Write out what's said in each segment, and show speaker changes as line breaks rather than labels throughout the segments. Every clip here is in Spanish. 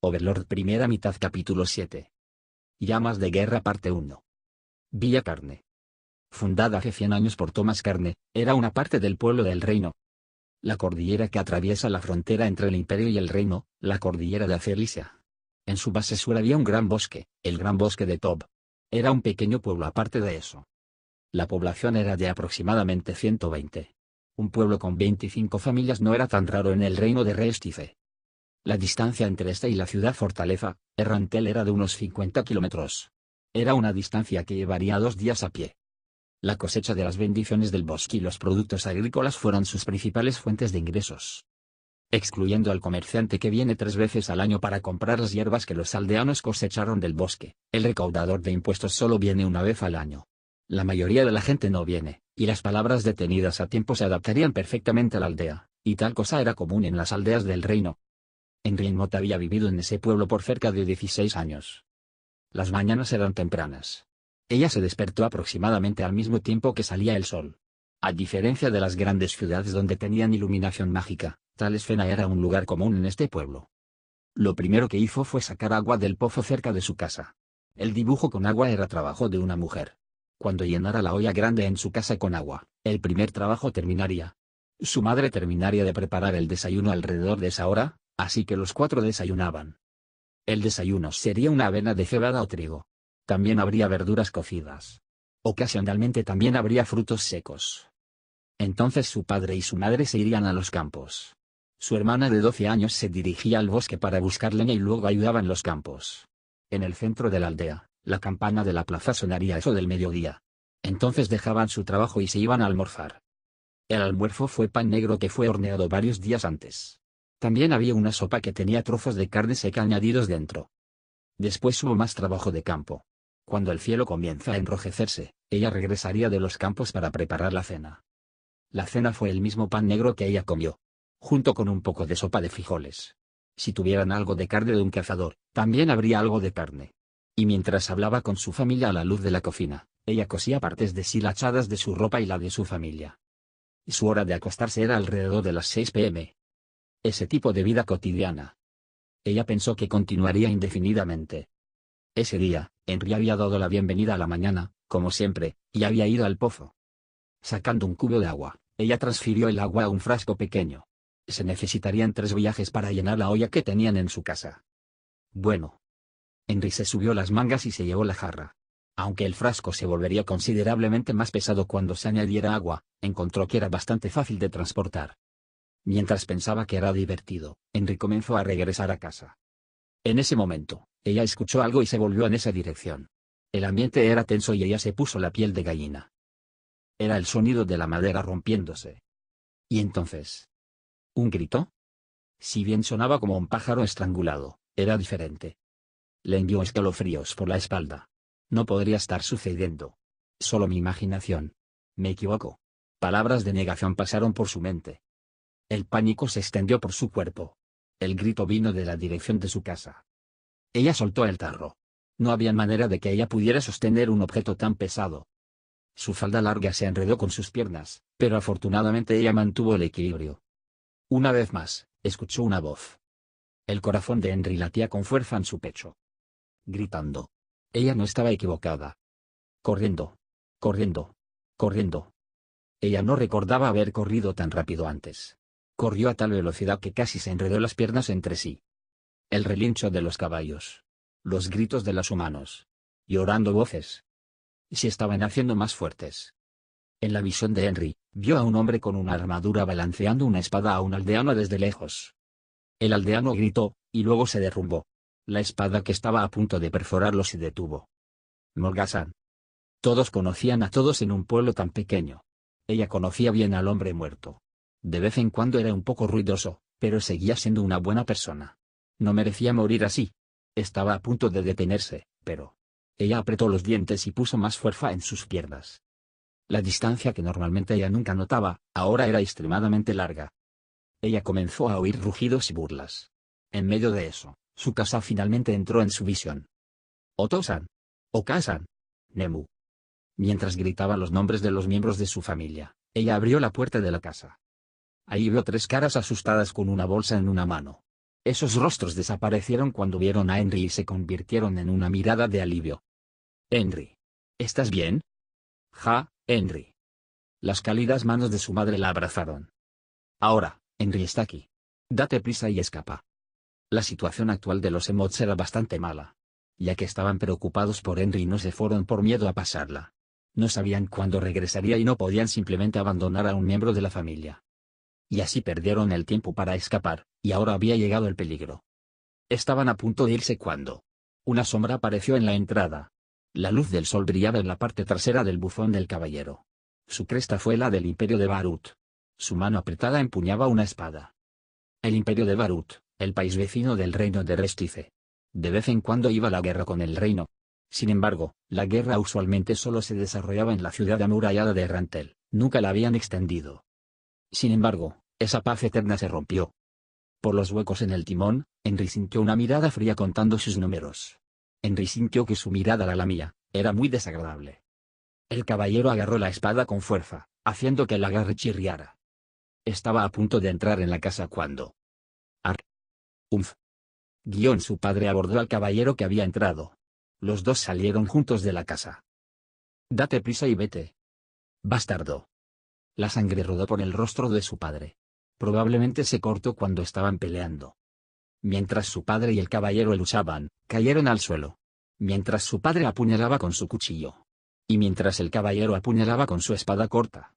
Overlord primera mitad capítulo 7. Llamas de guerra parte 1. Villa Carne. Fundada hace 100 años por Thomas Carne, era una parte del pueblo del reino. La cordillera que atraviesa la frontera entre el imperio y el reino, la cordillera de Celicia. En su base sur había un gran bosque, el gran bosque de Tob. Era un pequeño pueblo aparte de eso. La población era de aproximadamente 120. Un pueblo con 25 familias no era tan raro en el reino de Restice. La distancia entre esta y la ciudad fortaleza, Errantel, era de unos 50 kilómetros. Era una distancia que llevaría 2 días a pie. La cosecha de las bendiciones del bosque y los productos agrícolas fueron sus principales fuentes de ingresos. Excluyendo al comerciante que viene 3 veces al año para comprar las hierbas que los aldeanos cosecharon del bosque, el recaudador de impuestos solo viene una vez al año. La mayoría de la gente no viene, y las palabras detenidas a tiempo se adaptarían perfectamente a la aldea, y tal cosa era común en las aldeas del reino. Henry Mott había vivido en ese pueblo por cerca de 16 años. Las mañanas eran tempranas. Ella se despertó aproximadamente al mismo tiempo que salía el sol. A diferencia de las grandes ciudades donde tenían iluminación mágica, Talesfena era un lugar común en este pueblo. Lo primero que hizo fue sacar agua del pozo cerca de su casa. El dibujo con agua era trabajo de una mujer. Cuando llenara la olla grande en su casa con agua, el primer trabajo terminaría. Su madre terminaría de preparar el desayuno alrededor de esa hora, así que los 4 desayunaban. El desayuno sería una avena de cebada o trigo. También habría verduras cocidas. Ocasionalmente también habría frutos secos. Entonces su padre y su madre se irían a los campos. Su hermana de 12 años se dirigía al bosque para buscar leña y luego ayudaba en los campos. En el centro de la aldea, la campana de la plaza sonaría a eso del mediodía. Entonces dejaban su trabajo y se iban a almorzar. El almuerzo fue pan negro que fue horneado varios días antes. También había una sopa que tenía trozos de carne seca añadidos dentro. Después hubo más trabajo de campo. Cuando el cielo comienza a enrojecerse, ella regresaría de los campos para preparar la cena. La cena fue el mismo pan negro que ella comió, junto con un poco de sopa de frijoles. Si tuvieran algo de carne de un cazador, también habría algo de carne. Y mientras hablaba con su familia a la luz de la cocina, ella cosía partes deshilachadas de su ropa y la de su familia. Su hora de acostarse era alrededor de las 6 p.m. Ese tipo de vida cotidiana. Ella pensó que continuaría indefinidamente. Ese día, Henry había dado la bienvenida a la mañana, como siempre, y había ido al pozo. Sacando un cubo de agua, ella transfirió el agua a un frasco pequeño. Se necesitarían 3 viajes para llenar la olla que tenían en su casa. Bueno. Henry se subió las mangas y se llevó la jarra. Aunque el frasco se volvería considerablemente más pesado cuando se añadiera agua, encontró que era bastante fácil de transportar. Mientras pensaba que era divertido, Henry comenzó a regresar a casa. En ese momento, ella escuchó algo y se volvió en esa dirección. El ambiente era tenso y ella se puso la piel de gallina. Era el sonido de la madera rompiéndose. ¿Y entonces? ¿Un grito? Si bien sonaba como un pájaro estrangulado, era diferente. Le envió escalofríos por la espalda. No podría estar sucediendo. Solo mi imaginación. Me equivoco. Palabras de negación pasaron por su mente. El pánico se extendió por su cuerpo. El grito vino de la dirección de su casa. Ella soltó el tarro. No había manera de que ella pudiera sostener un objeto tan pesado. Su falda larga se enredó con sus piernas, pero afortunadamente ella mantuvo el equilibrio. Una vez más, escuchó una voz. El corazón de Henry latía con fuerza en su pecho. Gritando. Ella no estaba equivocada. Corriendo. Corriendo. Corriendo. Ella no recordaba haber corrido tan rápido antes. Corrió a tal velocidad que casi se enredó las piernas entre sí. El relincho de los caballos. Los gritos de los humanos. Llorando voces. Se estaban haciendo más fuertes. En la visión de Henry, vio a un hombre con una armadura balanceando una espada a un aldeano desde lejos. El aldeano gritó, y luego se derrumbó. La espada que estaba a punto de perforarlo se detuvo. Morgasan. Todos conocían a todos en un pueblo tan pequeño. Ella conocía bien al hombre muerto. De vez en cuando era un poco ruidoso, pero seguía siendo una buena persona. No merecía morir así. Estaba a punto de detenerse, pero... Ella apretó los dientes y puso más fuerza en sus piernas. La distancia que normalmente ella nunca notaba, ahora era extremadamente larga. Ella comenzó a oír rugidos y burlas. En medio de eso, su casa finalmente entró en su visión. Otosan. Okasan. Nemu. Mientras gritaba los nombres de los miembros de su familia, ella abrió la puerta de la casa. Ahí vio 3 caras asustadas con una bolsa en una mano. Esos rostros desaparecieron cuando vieron a Henry y se convirtieron en una mirada de alivio. Henry. ¿Estás bien? Ja, Henry. Las cálidas manos de su madre la abrazaron. Ahora, Henry está aquí. Date prisa y escapa. La situación actual de los Emots era bastante mala. Ya que estaban preocupados por Henry y no se fueron por miedo a pasarla. No sabían cuándo regresaría y no podían simplemente abandonar a un miembro de la familia. Y así perdieron el tiempo para escapar, y ahora había llegado el peligro. Estaban a punto de irse cuando una sombra apareció en la entrada. La luz del sol brillaba en la parte trasera del buzón del caballero. Su cresta fue la del Imperio de Barut. Su mano apretada empuñaba una espada. El Imperio de Barut, el país vecino del reino de Restice. De vez en cuando iba la guerra con el reino. Sin embargo, la guerra usualmente solo se desarrollaba en la ciudad amurallada de Rantel, nunca la habían extendido. Sin embargo, esa paz eterna se rompió. Por los huecos en el timón, Henry sintió una mirada fría contando sus números. Henry sintió que su mirada era la mía, era muy desagradable. El caballero agarró la espada con fuerza, haciendo que el agarre chirriara. Estaba a punto de entrar en la casa cuando... Ar. Umf. Su padre abordó al caballero que había entrado. Los dos salieron juntos de la casa. Date prisa y vete. Bastardo. La sangre rodó por el rostro de su padre. Probablemente se cortó cuando estaban peleando. Mientras su padre y el caballero luchaban, cayeron al suelo. Mientras su padre apuñalaba con su cuchillo. Y mientras el caballero apuñalaba con su espada corta.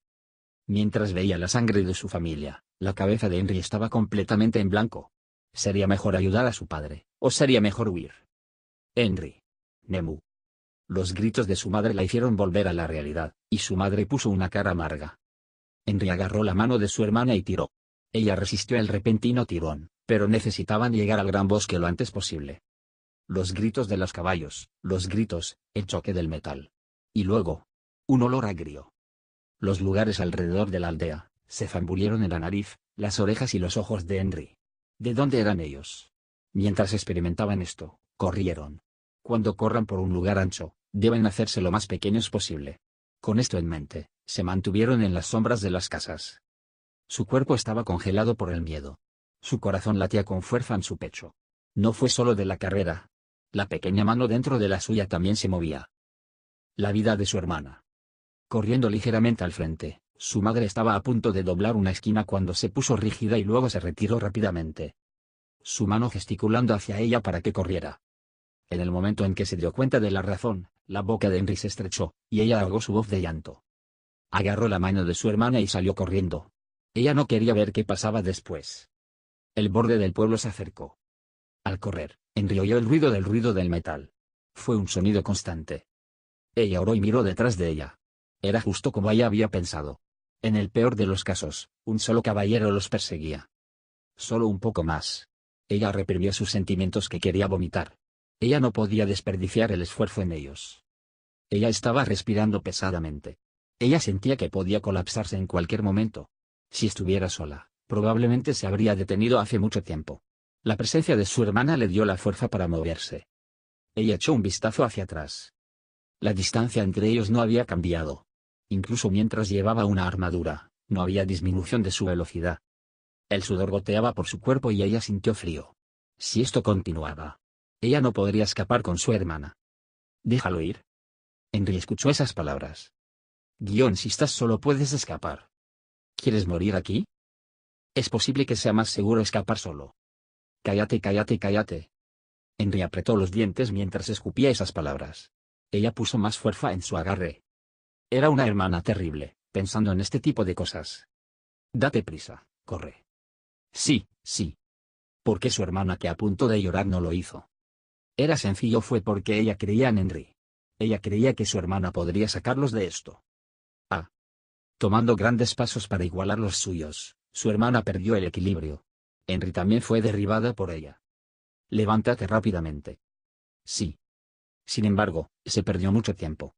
Mientras veía la sangre de su familia, la cabeza de Henry estaba completamente en blanco. ¿Sería mejor ayudar a su padre, o sería mejor huir? Henry. Nemu. Los gritos de su madre la hicieron volver a la realidad, y su madre puso una cara amarga. Henry agarró la mano de su hermana y tiró. Ella resistió el repentino tirón, pero necesitaban llegar al gran bosque lo antes posible. Los gritos de los caballos, los gritos, el choque del metal. Y luego, un olor agrio. Los lugares alrededor de la aldea, se zambullieron en la nariz, las orejas y los ojos de Henry. ¿De dónde eran ellos? Mientras experimentaban esto, corrieron. Cuando corran por un lugar ancho, deben hacerse lo más pequeños posible. Con esto en mente, se mantuvieron en las sombras de las casas. Su cuerpo estaba congelado por el miedo. Su corazón latía con fuerza en su pecho. No fue solo de la carrera. La pequeña mano dentro de la suya también se movía. La vida de su hermana. Corriendo ligeramente al frente, su madre estaba a punto de doblar una esquina cuando se puso rígida y luego se retiró rápidamente. Su mano gesticulando hacia ella para que corriera. En el momento en que se dio cuenta de la razón, la boca de Henry se estrechó, y ella ahogó su voz de llanto. Agarró la mano de su hermana y salió corriendo. Ella no quería ver qué pasaba después. El borde del pueblo se acercó. Al correr, Henry oyó el ruido del metal. Fue un sonido constante. Ella oró y miró detrás de ella. Era justo como ella había pensado. En el peor de los casos, un solo caballero los perseguía. Solo un poco más. Ella reprimió sus sentimientos que quería vomitar. Ella no podía desperdiciar el esfuerzo en ellos. Ella estaba respirando pesadamente. Ella sentía que podía colapsarse en cualquier momento. Si estuviera sola, probablemente se habría detenido hace mucho tiempo. La presencia de su hermana le dio la fuerza para moverse. Ella echó un vistazo hacia atrás. La distancia entre ellos no había cambiado. Incluso mientras llevaba una armadura, no había disminución de su velocidad. El sudor goteaba por su cuerpo y ella sintió frío. Si esto continuaba, ella no podría escapar con su hermana. Déjalo ir. Henry escuchó esas palabras. Si estás solo puedes escapar. ¿Quieres morir aquí? Es posible que sea más seguro escapar solo. Cállate, cállate, cállate. Henry apretó los dientes mientras escupía esas palabras. Ella puso más fuerza en su agarre. Era una hermana terrible, pensando en este tipo de cosas. Date prisa, corre. Sí, sí. ¿Por qué su hermana que a punto de llorar no lo hizo? Era sencillo, fue porque ella creía en Henry. Ella creía que su hermana podría sacarlos de esto. Tomando grandes pasos para igualar los suyos, su hermana perdió el equilibrio. Henry también fue derribada por ella. Levántate rápidamente. Sí. Sin embargo, se perdió mucho tiempo.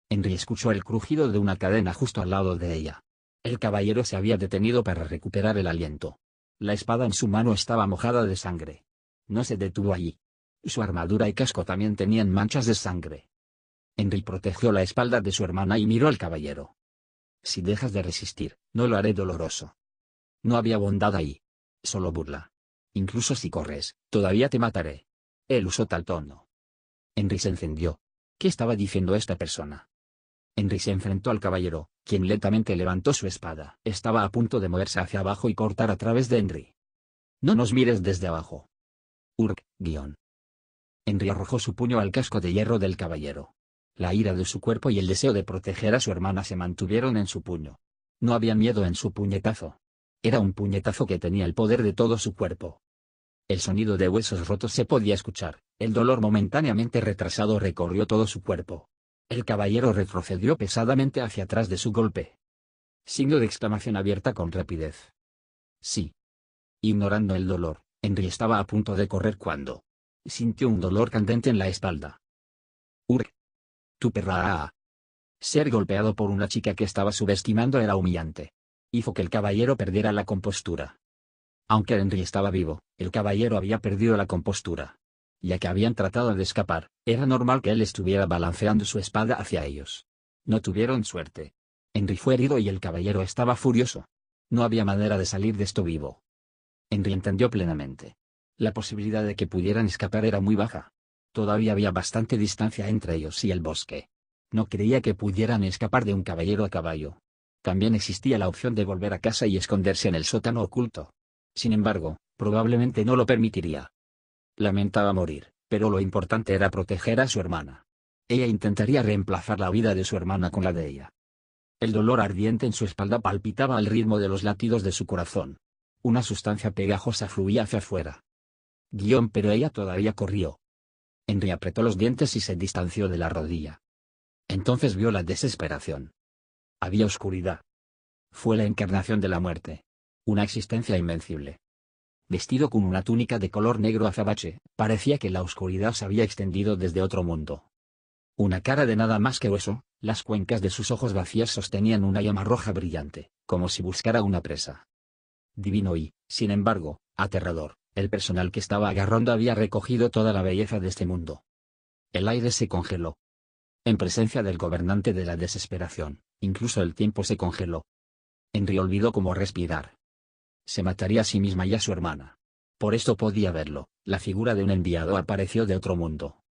Henry escuchó el crujido de una cadena justo al lado de ella. El caballero se había detenido para recuperar el aliento. La espada en su mano estaba mojada de sangre. No se detuvo allí. Su armadura y casco también tenían manchas de sangre. Henry protegió la espalda de su hermana y miró al caballero. Si dejas de resistir, no lo haré doloroso. No había bondad ahí. Solo burla. Incluso si corres, todavía te mataré. Él usó tal tono. Henry se encendió. ¿Qué estaba diciendo esta persona? Henry se enfrentó al caballero, quien lentamente levantó su espada. Estaba a punto de moverse hacia abajo y cortar a través de Henry. No nos mires desde abajo. Urk, guión. Henry arrojó su puño al casco de hierro del caballero. La ira de su cuerpo y el deseo de proteger a su hermana se mantuvieron en su puño. No había miedo en su puñetazo. Era un puñetazo que tenía el poder de todo su cuerpo. El sonido de huesos rotos se podía escuchar, el dolor momentáneamente retrasado recorrió todo su cuerpo. El caballero retrocedió pesadamente hacia atrás de su golpe. Signo de exclamación abierta con rapidez. Sí. Ignorando el dolor, Henry estaba a punto de correr cuando sintió un dolor candente en la espalda. Urk. Tu perra. Ser golpeado por una chica que estaba subestimando era humillante. Hizo que el caballero perdiera la compostura. Aunque Henry estaba vivo, el caballero había perdido la compostura. Ya que habían tratado de escapar, era normal que él estuviera balanceando su espada hacia ellos. No tuvieron suerte. Henry fue herido y el caballero estaba furioso. No había manera de salir de esto vivo. Henry entendió plenamente. La posibilidad de que pudieran escapar era muy baja. Todavía había bastante distancia entre ellos y el bosque. No creía que pudieran escapar de un caballero a caballo. También existía la opción de volver a casa y esconderse en el sótano oculto. Sin embargo, probablemente no lo permitiría. Lamentaba morir, pero lo importante era proteger a su hermana. Ella intentaría reemplazar la vida de su hermana con la de ella. El dolor ardiente en su espalda palpitaba al ritmo de los latidos de su corazón. Una sustancia pegajosa fluía hacia afuera. Pero ella todavía corrió. Henry apretó los dientes y se distanció de la rodilla. Entonces vio la desesperación. Había oscuridad. Fue la encarnación de la muerte. Una existencia invencible. Vestido con una túnica de color negro azabache, parecía que la oscuridad se había extendido desde otro mundo. Una cara de nada más que hueso, las cuencas de sus ojos vacías sostenían una llama roja brillante, como si buscara una presa. Divino y, sin embargo, aterrador, el personal que estaba agarrando había recogido toda la belleza de este mundo. El aire se congeló. En presencia del gobernante de la desesperación, incluso el tiempo se congeló. Henry olvidó cómo respirar. Se mataría a sí misma y a su hermana. Por esto podía verlo, la figura de un enviado apareció de otro mundo.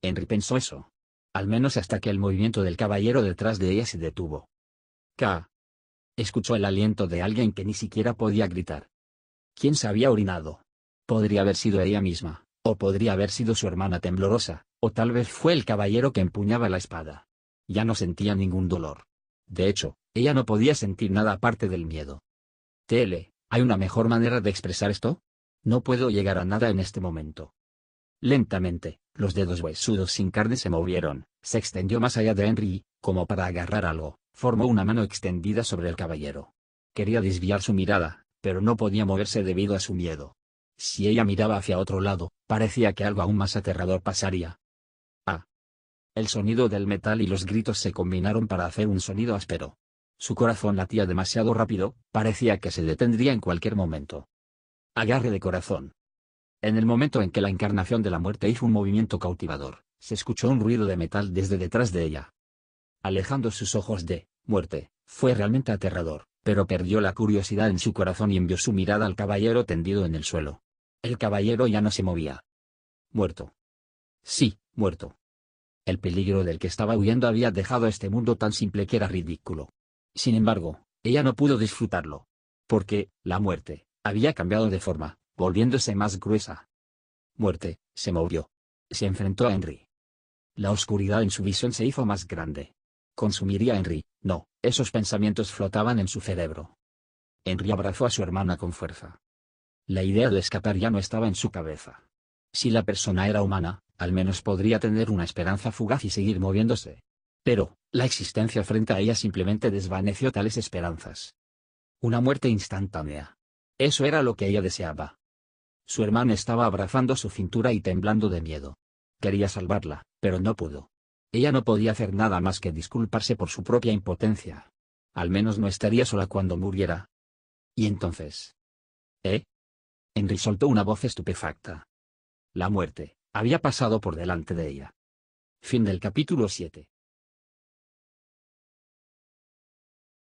Henry pensó eso. Al menos hasta que el movimiento del caballero detrás de ella se detuvo. K. Escuchó el aliento de alguien que ni siquiera podía gritar. ¿Quién se había orinado? Podría haber sido ella misma, o podría haber sido su hermana temblorosa, o tal vez fue el caballero que empuñaba la espada. Ya no sentía ningún dolor. De hecho, ella no podía sentir nada aparte del miedo. ¿Hay una mejor manera de expresar esto? No puedo llegar a nada en este momento. Lentamente, los dedos huesudos sin carne se movieron, se extendió más allá de Henry y, como para agarrar algo, formó una mano extendida sobre el caballero. Quería desviar su mirada, pero no podía moverse debido a su miedo. Si ella miraba hacia otro lado, parecía que algo aún más aterrador pasaría. Ah. El sonido del metal y los gritos se combinaron para hacer un sonido áspero. Su corazón latía demasiado rápido, parecía que se detendría en cualquier momento. Agarre de corazón. En el momento en que la encarnación de la muerte hizo un movimiento cautivador, se escuchó un ruido de metal desde detrás de ella. Alejando sus ojos de muerte, fue realmente aterrador, pero perdió la curiosidad en su corazón y envió su mirada al caballero tendido en el suelo. El caballero ya no se movía. Muerto. Sí, muerto. El peligro del que estaba huyendo había dejado este mundo tan simple que era ridículo. Sin embargo, ella no pudo disfrutarlo. Porque, la muerte, había cambiado de forma, volviéndose más gruesa. Muerte, se movió. Se enfrentó a Henry. La oscuridad en su visión se hizo más grande. Consumiría a Henry, no, esos pensamientos flotaban en su cerebro. Henry abrazó a su hermana con fuerza. La idea de escapar ya no estaba en su cabeza. Si la persona era humana, al menos podría tener una esperanza fugaz y seguir moviéndose. Pero, la existencia frente a ella simplemente desvaneció tales esperanzas. Una muerte instantánea. Eso era lo que ella deseaba. Su hermana estaba abrazando su cintura y temblando de miedo. Quería salvarla, pero no pudo. Ella no podía hacer nada más que disculparse por su propia impotencia. Al menos no estaría sola cuando muriera. ¿Y entonces? Henry soltó una voz estupefacta. La muerte había pasado por delante de ella. Fin del capítulo 7.